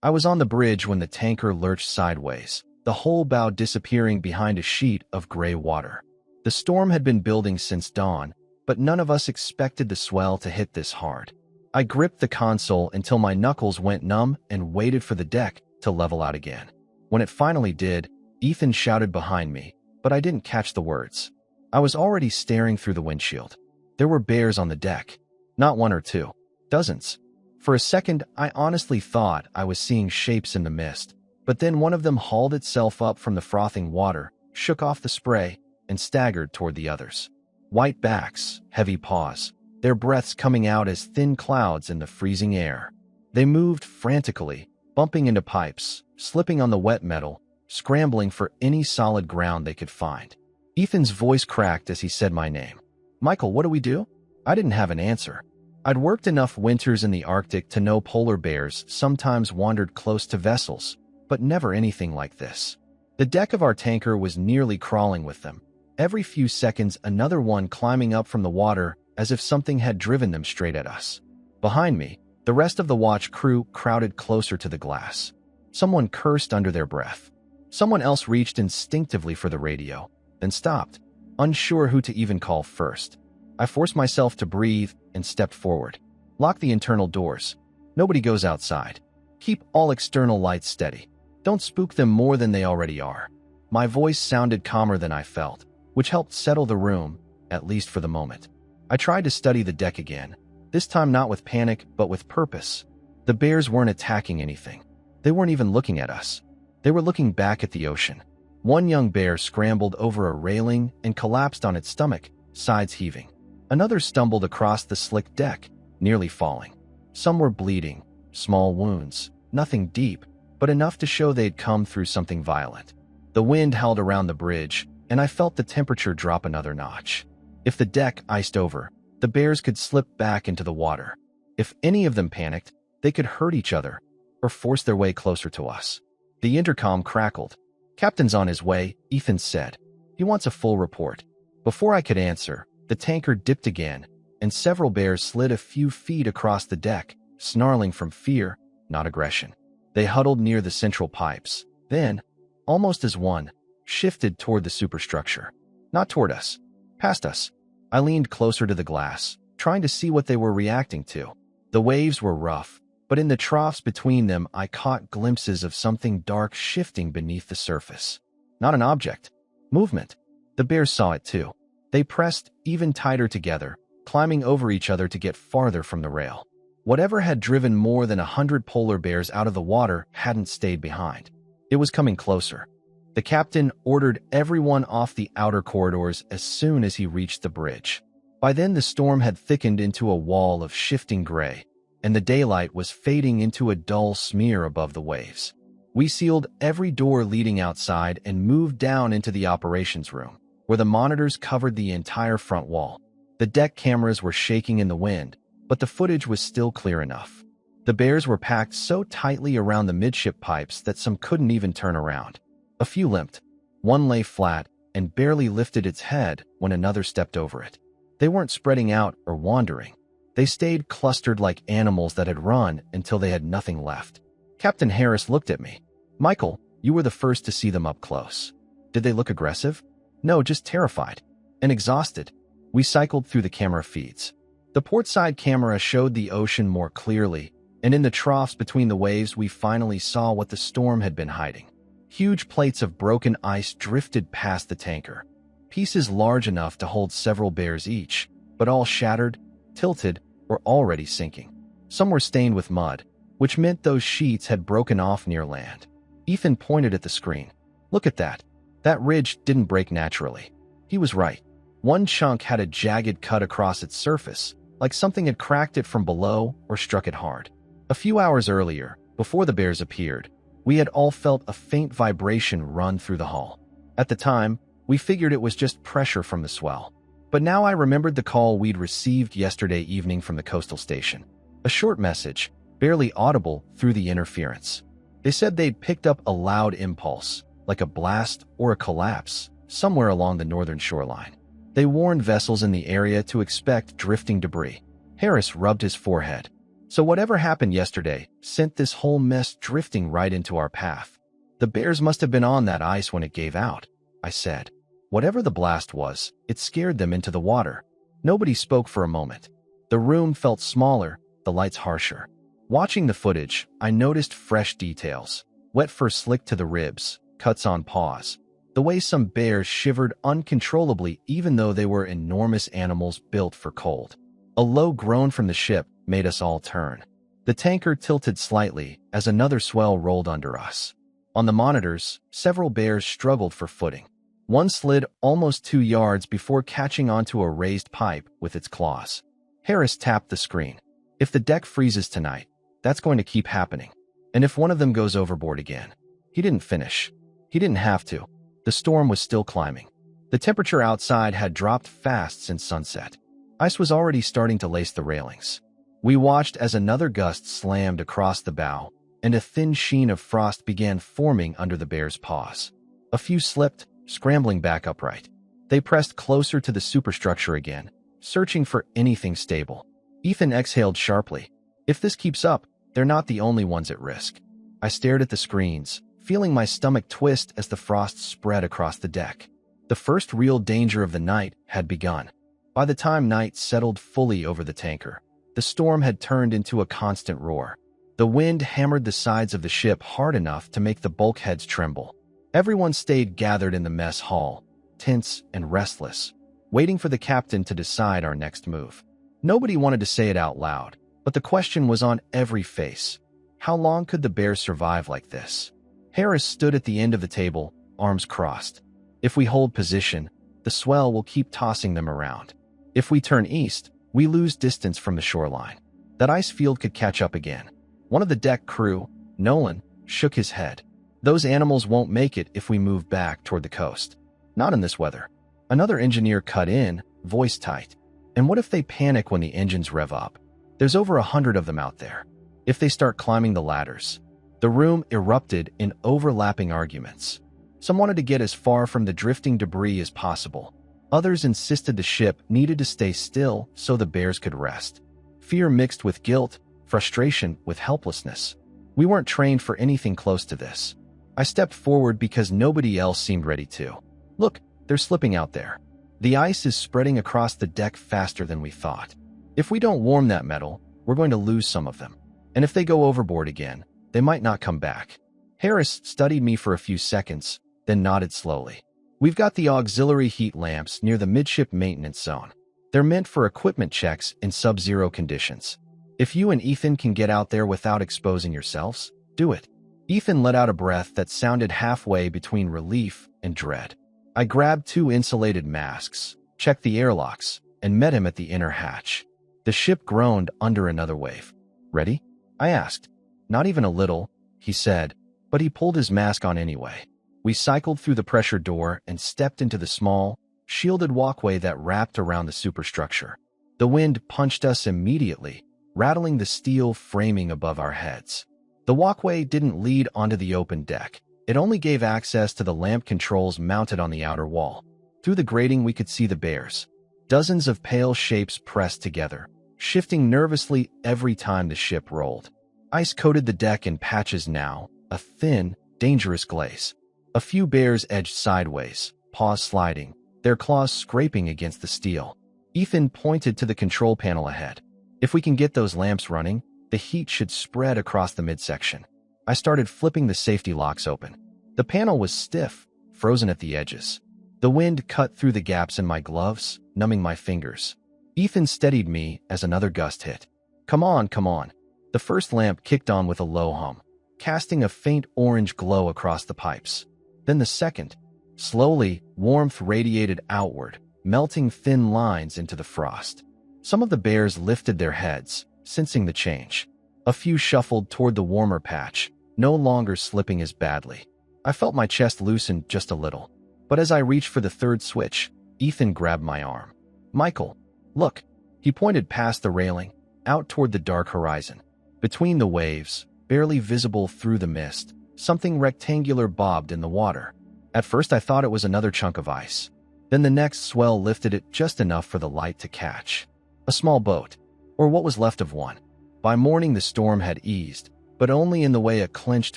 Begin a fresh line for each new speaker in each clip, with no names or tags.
I was on the bridge when the tanker lurched sideways, the whole bow disappearing behind a sheet of gray water. The storm had been building since dawn, but none of us expected the swell to hit this hard. I gripped the console until my knuckles went numb and waited for the deck to level out again. When it finally did, Ethan shouted behind me, but I didn't catch the words. I was already staring through the windshield. There were bears on the deck. Not one or two. Dozens. For a second, I honestly thought I was seeing shapes in the mist, but then one of them hauled itself up from the frothing water, shook off the spray, and staggered toward the others. White backs, heavy paws, their breaths coming out as thin clouds in the freezing air. They moved frantically, bumping into pipes, slipping on the wet metal, scrambling for any solid ground they could find. Ethan's voice cracked as he said my name. "Michael, what do we do?" I didn't have an answer. I'd worked enough winters in the Arctic to know polar bears sometimes wandered close to vessels, but never anything like this. The deck of our tanker was nearly crawling with them. Every few seconds, another one climbing up from the water as if something had driven them straight at us. Behind me, the rest of the watch crew crowded closer to the glass. Someone cursed under their breath. Someone else reached instinctively for the radio, then stopped, unsure who to even call first. I forced myself to breathe and stepped forward. Lock the internal doors. Nobody goes outside. Keep all external lights steady. Don't spook them more than they already are. My voice sounded calmer than I felt, which helped settle the room, at least for the moment. I tried to study the deck again, this time not with panic, but with purpose. The bears weren't attacking anything. They weren't even looking at us. They were looking back at the ocean. One young bear scrambled over a railing and collapsed on its stomach, sides heaving. Another stumbled across the slick deck, nearly falling. Some were bleeding, small wounds, nothing deep, but enough to show they'd come through something violent. The wind howled around the bridge, and I felt the temperature drop another notch. If the deck iced over, the bears could slip back into the water. If any of them panicked, they could hurt each other or force their way closer to us. The intercom crackled. "Captain's on his way," Ethan said. "He wants a full report." Before I could answer, the tanker dipped again, and several bears slid a few feet across the deck, snarling from fear, not aggression. They huddled near the central pipes. Then, almost as one, shifted toward the superstructure. Not toward us. Past us. I leaned closer to the glass, trying to see what they were reacting to. The waves were rough, but in the troughs between them I caught glimpses of something dark shifting beneath the surface. Not an object. Movement. The bears saw it too. They pressed even tighter together, climbing over each other to get farther from the rail. Whatever had driven more than 100 polar bears out of the water hadn't stayed behind. It was coming closer. The captain ordered everyone off the outer corridors as soon as he reached the bridge. By then the storm had thickened into a wall of shifting gray, and the daylight was fading into a dull smear above the waves. We sealed every door leading outside and moved down into the operations room, where the monitors covered the entire front wall. The deck cameras were shaking in the wind, but the footage was still clear enough. The bears were packed so tightly around the midship pipes that some couldn't even turn around. A few limped. One lay flat and barely lifted its head when another stepped over it. They weren't spreading out or wandering. They stayed clustered like animals that had run until they had nothing left. Captain Harris looked at me. "Michael, you were the first to see them up close. Did they look aggressive?" "No, just terrified. And exhausted." We cycled through the camera feeds. The portside camera showed the ocean more clearly, and in the troughs between the waves we finally saw what the storm had been hiding. Huge plates of broken ice drifted past the tanker. Pieces large enough to hold several bears each, but all shattered, tilted, or already sinking. Some were stained with mud, which meant those sheets had broken off near land. Ethan pointed at the screen. "Look at that. That ridge didn't break naturally." He was right. One chunk had a jagged cut across its surface, like something had cracked it from below or struck it hard. A few hours earlier, before the bears appeared, we had all felt a faint vibration run through the hull. At the time, we figured it was just pressure from the swell. But now I remembered the call we'd received yesterday evening from the coastal station. A short message, barely audible through the interference. They said they'd picked up a loud impulse, like a blast or a collapse, somewhere along the northern shoreline. They warned vessels in the area to expect drifting debris. Harris rubbed his forehead. So whatever happened yesterday sent this whole mess drifting right into our path. The bears must have been on that ice when it gave out, I said. Whatever the blast was, it scared them into the water. Nobody spoke for a moment. The room felt smaller, the lights harsher. Watching the footage, I noticed fresh details. Wet fur slicked to the ribs, cuts on paws. The way some bears shivered uncontrollably even though they were enormous animals built for cold. A low groan from the ship made us all turn. The tanker tilted slightly as another swell rolled under us. On the monitors, several bears struggled for footing. One slid almost 2 yards before catching onto a raised pipe with its claws. Harris tapped the screen. If the deck freezes tonight, that's going to keep happening. And if one of them goes overboard again. He didn't finish. He didn't have to. The storm was still climbing. The temperature outside had dropped fast since sunset. Ice was already starting to lace the railings. We watched as another gust slammed across the bow, and a thin sheen of frost began forming under the bears' paws. A few slipped, scrambling back upright. They pressed closer to the superstructure again, searching for anything stable. Ethan exhaled sharply. If this keeps up, they're not the only ones at risk. I stared at the screens, feeling my stomach twist as the frost spread across the deck. The first real danger of the night had begun. By the time night settled fully over the tanker, the storm had turned into a constant roar. The wind hammered the sides of the ship hard enough to make the bulkheads tremble. Everyone stayed gathered in the mess hall, tense and restless, waiting for the captain to decide our next move. Nobody wanted to say it out loud, but the question was on every face. How long could the bears survive like this? Harris stood at the end of the table, arms crossed. If we hold position, the swell will keep tossing them around. If we turn east, we lose distance from the shoreline. That ice field could catch up again. One of the deck crew, Nolan, shook his head. Those animals won't make it if we move back toward the coast. Not in this weather. Another engineer cut in, voice tight. And what if they panic when the engines rev up? There's over 100 of them out there. If they start climbing the ladders. The room erupted in overlapping arguments. Some wanted to get as far from the drifting debris as possible. Others insisted the ship needed to stay still so the bears could rest. Fear mixed with guilt, frustration with helplessness. We weren't trained for anything close to this. I stepped forward because nobody else seemed ready to. Look, they're slipping out there. The ice is spreading across the deck faster than we thought. If we don't warm that metal, we're going to lose some of them. And if they go overboard again, they might not come back. Harris studied me for a few seconds, then nodded slowly. We've got the auxiliary heat lamps near the midship maintenance zone. They're meant for equipment checks in sub-zero conditions. If you and Ethan can get out there without exposing yourselves, do it. Ethan let out a breath that sounded halfway between relief and dread. I grabbed 2 insulated masks, checked the airlocks, and met him at the inner hatch. The ship groaned under another wave. Ready? I asked. Not even a little, he said, but he pulled his mask on anyway. We cycled through the pressure door and stepped into the small, shielded walkway that wrapped around the superstructure. The wind punched us immediately, rattling the steel framing above our heads. The walkway didn't lead onto the open deck. It only gave access to the lamp controls mounted on the outer wall. Through the grating we could see the bears. Dozens of pale shapes pressed together, shifting nervously every time the ship rolled. Ice coated the deck in patches now, a thin, dangerous glaze. A few bears edged sideways, paws sliding, their claws scraping against the steel. Ethan pointed to the control panel ahead. If we can get those lamps running, the heat should spread across the midsection. I started flipping the safety locks open. The panel was stiff, frozen at the edges. The wind cut through the gaps in my gloves, numbing my fingers. Ethan steadied me as another gust hit. Come on, come on. The first lamp kicked on with a low hum, casting a faint orange glow across the pipes. Then the second. Slowly, warmth radiated outward, melting thin lines into the frost. Some of the bears lifted their heads, sensing the change. A few shuffled toward the warmer patch, no longer slipping as badly. I felt my chest loosen just a little. But as I reached for the third switch, Ethan grabbed my arm. Michael, look. He pointed past the railing, out toward the dark horizon. Between the waves, barely visible through the mist, something rectangular bobbed in the water. At first I thought it was another chunk of ice. Then the next swell lifted it just enough for the light to catch. A small boat, or what was left of one. By morning, the storm had eased, but only in the way a clenched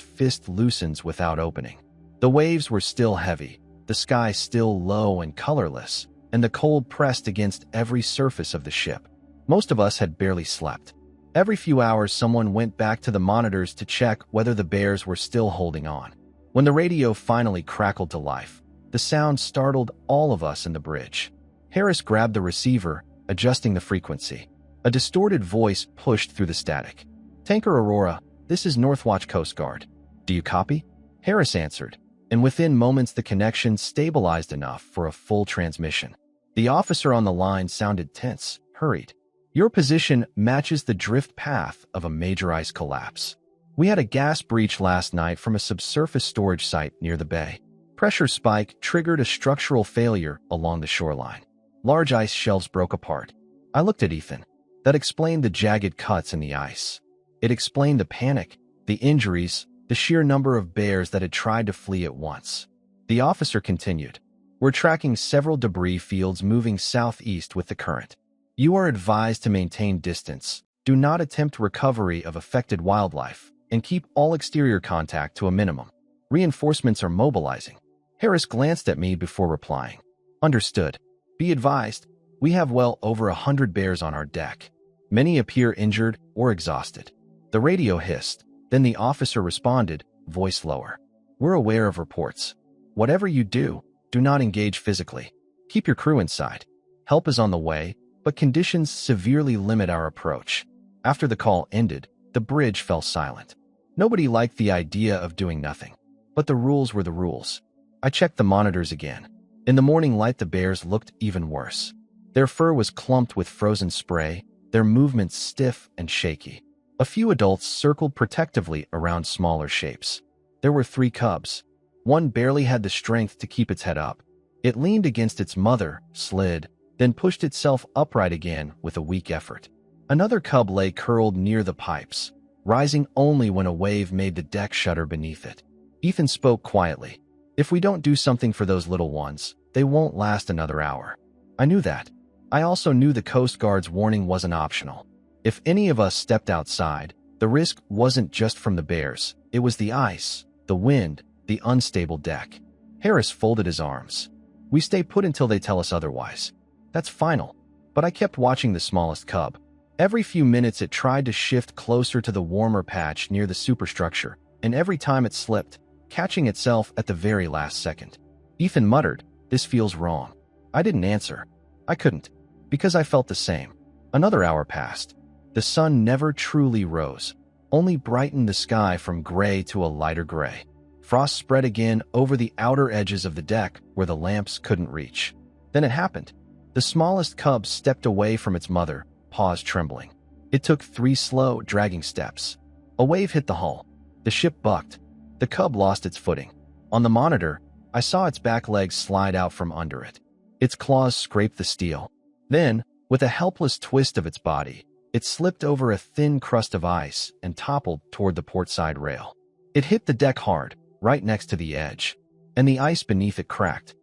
fist loosens without opening. The waves were still heavy, the sky still low and colorless, and the cold pressed against every surface of the ship. Most of us had barely slept. Every few hours, someone went back to the monitors to check whether the bears were still holding on. When the radio finally crackled to life, the sound startled all of us in the bridge. Harris grabbed the receiver, adjusting the frequency. A distorted voice pushed through the static. "Tanker Aurora, this is Northwatch Coast Guard. Do you copy?" Harris answered, and within moments the connection stabilized enough for a full transmission. The officer on the line sounded tense, hurried. "Your position matches the drift path of a major ice collapse. We had a gas breach last night from a subsurface storage site near the bay. Pressure spike triggered a structural failure along the shoreline. Large ice shelves broke apart." I looked at Ethan. That explained the jagged cuts in the ice. It explained the panic, the injuries, the sheer number of bears that had tried to flee at once. The officer continued, "We're tracking several debris fields moving southeast with the current. You are advised to maintain distance, do not attempt recovery of affected wildlife, and keep all exterior contact to a minimum. Reinforcements are mobilizing." Harris glanced at me before replying. "Understood. Be advised, we have well over 100 bears on our deck. Many appear injured or exhausted." The radio hissed, then the officer responded, voice lower. "We're aware of reports. Whatever you do, do not engage physically. Keep your crew inside. Help is on the way, but conditions severely limit our approach." After the call ended, the bridge fell silent. Nobody liked the idea of doing nothing, but the rules were the rules. I checked the monitors again. In the morning light, the bears looked even worse. Their fur was clumped with frozen spray, their movements stiff and shaky. A few adults circled protectively around smaller shapes. There were 3 cubs. One barely had the strength to keep its head up. It leaned against its mother, slid, then pushed itself upright again with a weak effort. Another cub lay curled near the pipes, rising only when a wave made the deck shudder beneath it. Ethan spoke quietly. "If we don't do something for those little ones, they won't last another hour." I knew that. I also knew the Coast Guard's warning wasn't optional. If any of us stepped outside, the risk wasn't just from the bears. It was the ice, the wind, the unstable deck. Harris folded his arms. "We stay put until they tell us otherwise. That's final." But I kept watching the smallest cub. Every few minutes it tried to shift closer to the warmer patch near the superstructure, and every time it slipped, catching itself at the very last second. Ethan muttered, "This feels wrong." I didn't answer. I couldn't, because I felt the same. Another hour passed. The sun never truly rose, only brightened the sky from gray to a lighter gray. Frost spread again over the outer edges of the deck where the lamps couldn't reach. Then it happened. The smallest cub stepped away from its mother, paws trembling. It took 3 slow, dragging steps. A wave hit the hull. The ship bucked. The cub lost its footing. On the monitor, I saw its back legs slide out from under it. Its claws scraped the steel. Then, with a helpless twist of its body, it slipped over a thin crust of ice and toppled toward the portside rail. It hit the deck hard, right next to the edge, and the ice beneath it cracked.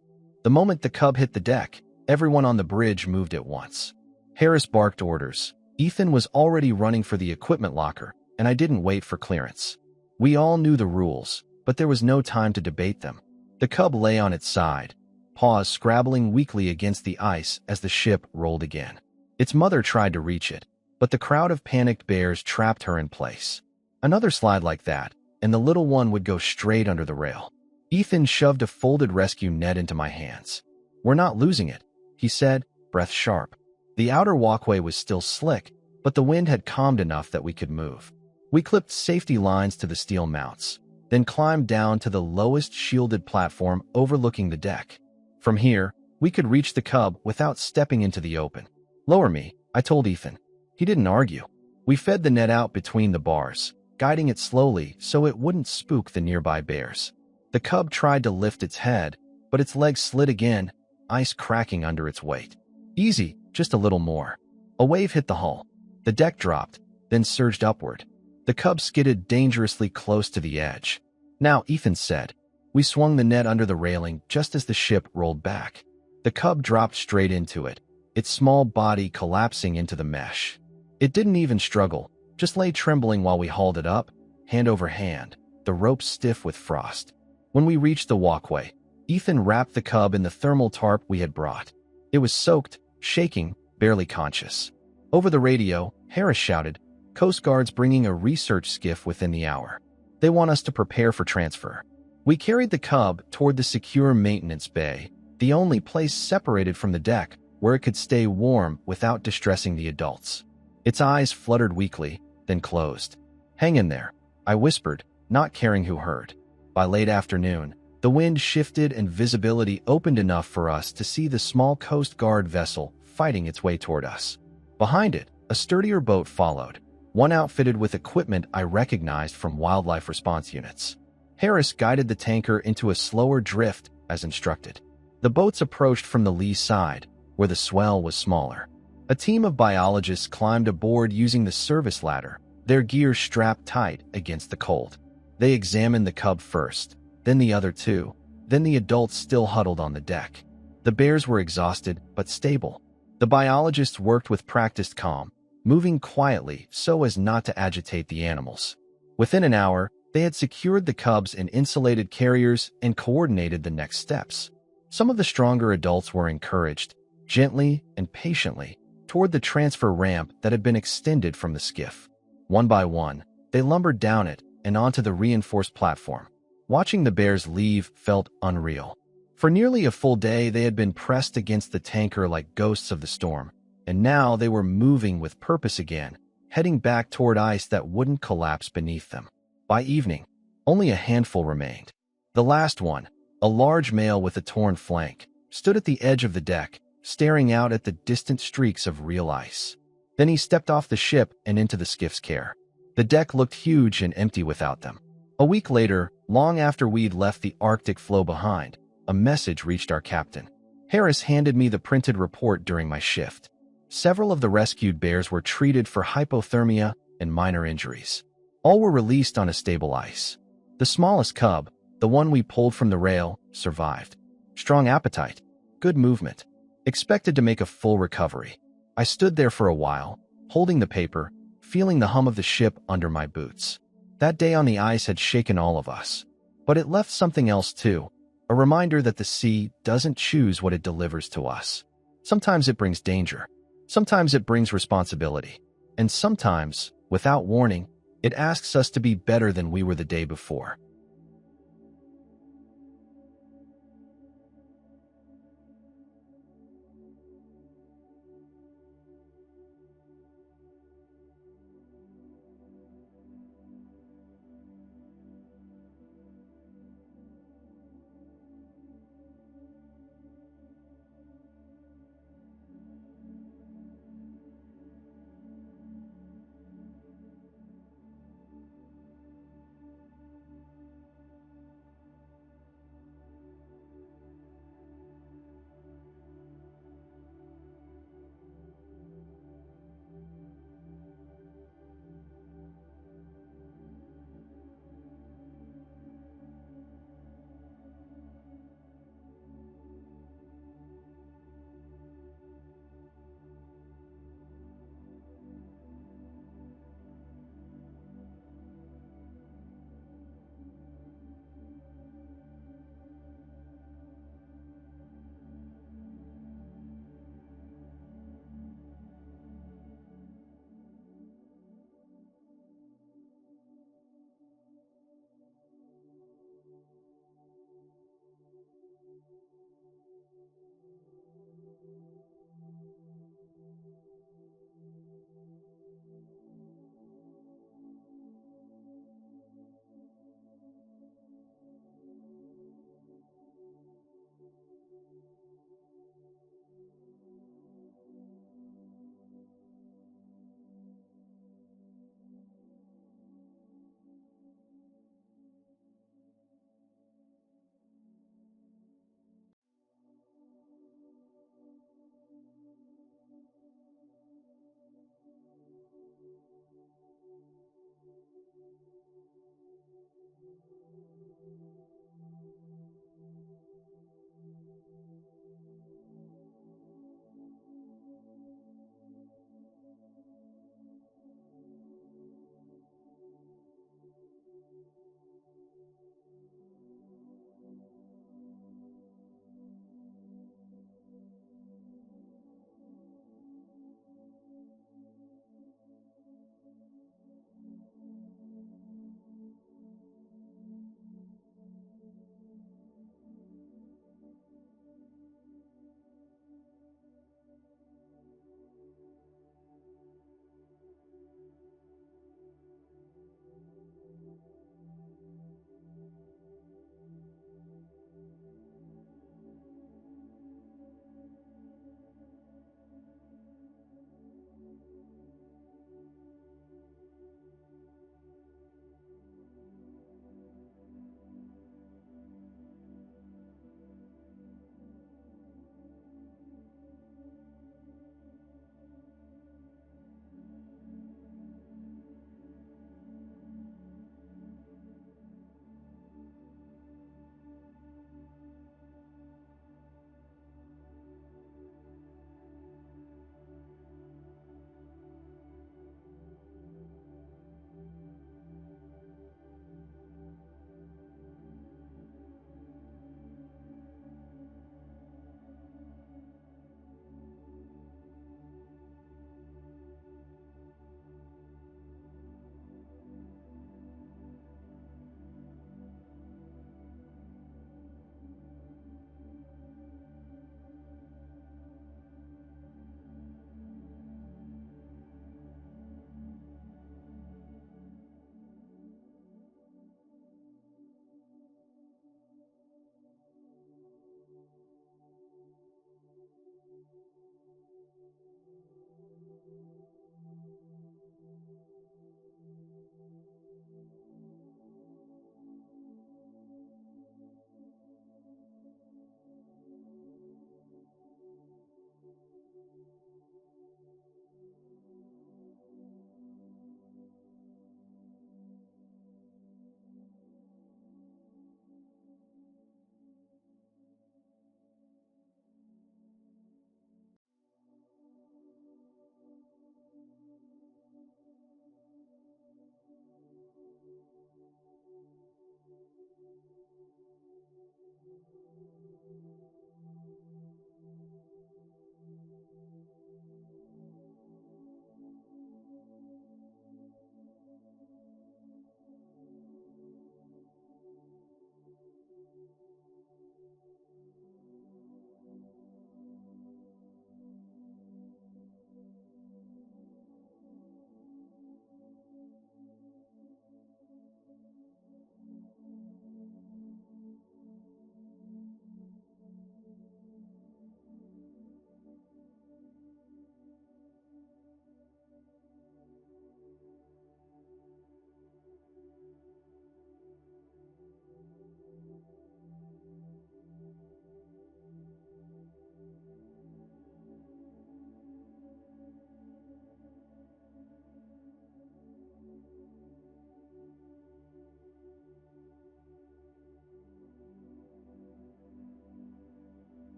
The moment the cub hit the deck, everyone on the bridge moved at once. Harris barked orders. Ethan was already running for the equipment locker, and I didn't wait for clearance. We all knew the rules, but there was no time to debate them. The cub lay on its side, paws scrabbling weakly against the ice as the ship rolled again. Its mother tried to reach it, but the crowd of panicked bears trapped her in place. Another slide like that, and the little one would go straight under the rail. Ethan shoved a folded rescue net into my hands. "We're not losing it," he said, breath sharp. The outer walkway was still slick, but the wind had calmed enough that we could move. We clipped safety lines to the steel mounts, then climbed down to the lowest shielded platform overlooking the deck. From here, we could reach the cub without stepping into the open. "Lower me," I told Ethan. He didn't argue. We fed the net out between the bars, guiding it slowly so it wouldn't spook the nearby bears. The cub tried to lift its head, but its legs slid again, ice cracking under its weight. "Easy, just a little more." A wave hit the hull. The deck dropped, then surged upward. The cub skidded dangerously close to the edge. "Now," Ethan said. We swung the net under the railing just as the ship rolled back. The cub dropped straight into it, its small body collapsing into the mesh. It didn't even struggle, just lay trembling while we hauled it up, hand over hand, the rope stiff with frost. When we reached the walkway, Ethan wrapped the cub in the thermal tarp we had brought. It was soaked, shaking, barely conscious. Over the radio, Harris shouted, "Coast Guard's bringing a research skiff within the hour. They want us to prepare for transfer." We carried the cub toward the secure maintenance bay, the only place separated from the deck where it could stay warm without distressing the adults. Its eyes fluttered weakly, then closed. "Hang in there," I whispered, not caring who heard. By late afternoon, the wind shifted and visibility opened enough for us to see the small Coast Guard vessel fighting its way toward us. Behind it, a sturdier boat followed, one outfitted with equipment I recognized from wildlife response units. Harris guided the tanker into a slower drift as instructed. The boats approached from the lee side, where the swell was smaller. A team of biologists climbed aboard using the service ladder, their gear strapped tight against the cold. They examined the cub first, then the other two, then the adults still huddled on the deck. The bears were exhausted but stable. The biologists worked with practiced calm, moving quietly so as not to agitate the animals. Within an hour, they had secured the cubs in insulated carriers and coordinated the next steps. Some of the stronger adults were encouraged, gently and patiently, toward the transfer ramp that had been extended from the skiff. One by one, they lumbered down it and onto the reinforced platform. Watching the bears leave felt unreal. For nearly a full day, they had been pressed against the tanker like ghosts of the storm, and now they were moving with purpose again, heading back toward ice that wouldn't collapse beneath them. By evening, only a handful remained. The last one, a large male with a torn flank, stood at the edge of the deck, staring out at the distant streaks of real ice. Then he stepped off the ship and into the skiff's care. The deck looked huge and empty without them. A week later, long after we'd left the Arctic floe behind, a message reached our captain. Harris handed me the printed report during my shift. Several of the rescued bears were treated for hypothermia and minor injuries. All were released on a stable ice. The smallest cub, the one we pulled from the rail, survived. Strong appetite, good movement, expected to make a full recovery. I stood there for a while, holding the paper, feeling the hum of the ship under my boots. That day on the ice had shaken all of us. But it left something else too, a reminder that the sea doesn't choose what it delivers to us. Sometimes it brings danger. Sometimes it brings responsibility. And sometimes, without warning, it asks us to be better than we were the day before.